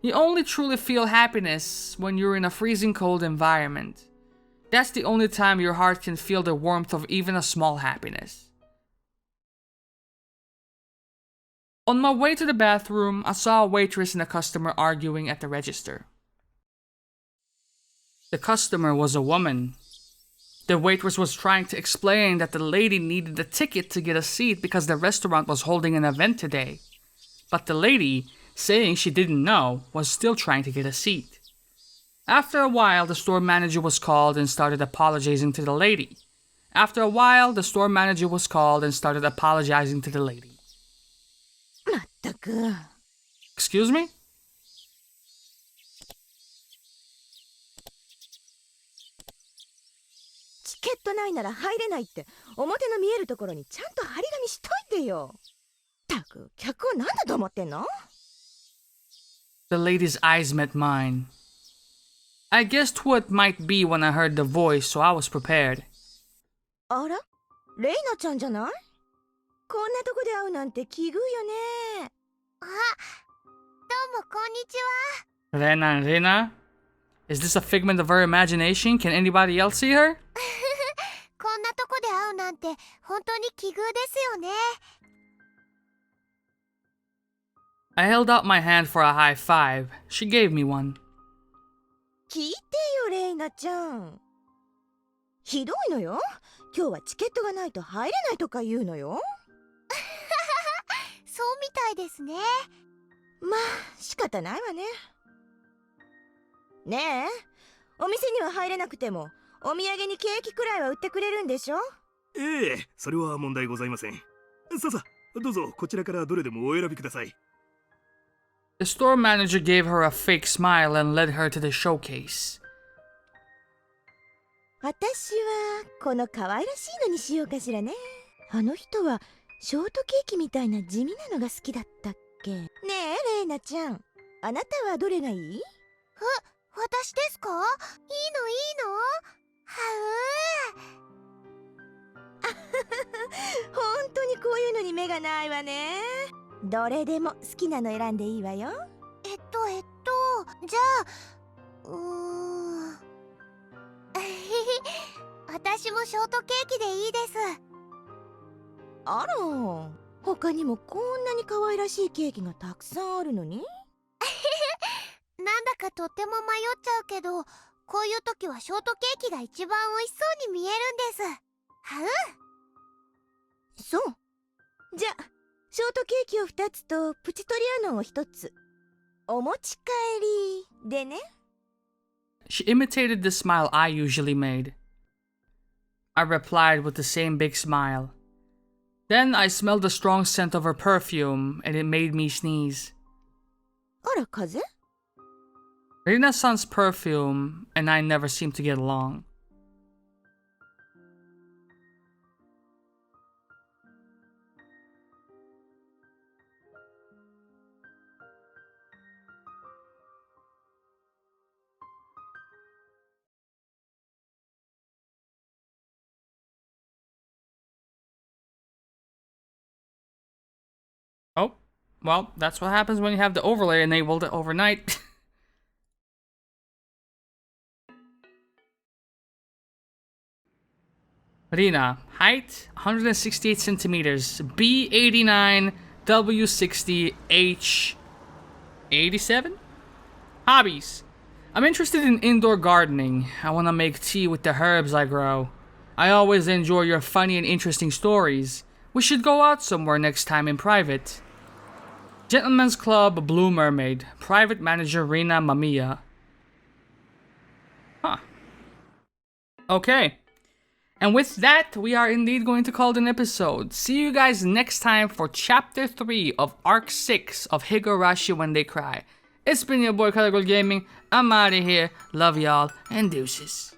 You only truly feel happiness when you're in a freezing cold environment. That's the only time your heart can feel the warmth of even a small happiness. On my way to the bathroom, I saw a waitress and a customer arguing at the register. The customer was a woman. The waitress was trying to explain that the lady needed a ticket to get a seat because the restaurant was holding an event today. But the lady, saying she didn't know, was still trying to get a seat. After a while, the store manager was called and started apologizing to the lady. Excuse me? チケットないなら入れないって表の見えるところにちゃんと張り紙しといてよ。たく客を何だと思ってんの？ The lady's eyes met mine. I guessed who it might be when I heard the voice, so I was prepared. あら、レイナちゃんじゃない？こんなとこで会うなんて奇遇よね。あ、どうもこんにちは。 Rena and Rena? Is this a figment of her imagination? Can anybody else see her? こんなとこで会うなんて本当に奇遇ですよね。 I held out my hand for a high five. She gave me one. 聞いてよレイナちゃん。ひどいのよ。今日はチケットがないと入れないとか言うのよ。そうみたいですね。まあ仕方ないわね。ねえ、お店には入れなくてもお土産にケーキくらいは売ってくれるんでしょ？ええ、それは問題ございません。さあさあ、どうぞこちらからどれでもお選びください。The store manager gave her a fake smile and led her to the showcase. 私はこの可愛らしいのにしようかしらね。あの人はショートケーキみたいな地味なのが好きだったっけ？ねえレイナちゃん、あなたはどれがいい？私ですか？いいのいいの？本当にこういうのに目がないわね。どれでも好きなの選んでいいわよ。じゃあ私もショートケーキでいいです。あら、他にもこんなに可愛らしいケーキがたくさんあるのに。なんだかとっても迷っちゃうけど、こういう時はショートケーキが一番美味しそうに見えるんです。そう。じゃあショートケーキを2つとプチトリアノンを1つ。お持ち帰りでね。She imitated the smile I usually made. I replied with the same big smile. Then I smelled the strong scent of her perfume, and it made me sneeze. あら、風邪Rina-san's perfume and I never seemed to get along. Oh, well, that's what happens when you have the overlay enabled overnight. Rina, height 168 centimeters, B89, W60, H87? Hobbies. I'm interested in indoor gardening. I want to make tea with the herbs I grow. I always enjoy your funny and interesting stories. We should go out somewhere next time in private. Gentlemen's Club Blue Mermaid, Private Manager Rina Mamiya. Huh. Okay. And with that, we are indeed going to call it an episode. See you guys next time for Chapter 3 of Arc 6 of Higurashi When They Cry. It's been your boy Karagol Gaming. I'm out of here. Love y'all and deuces.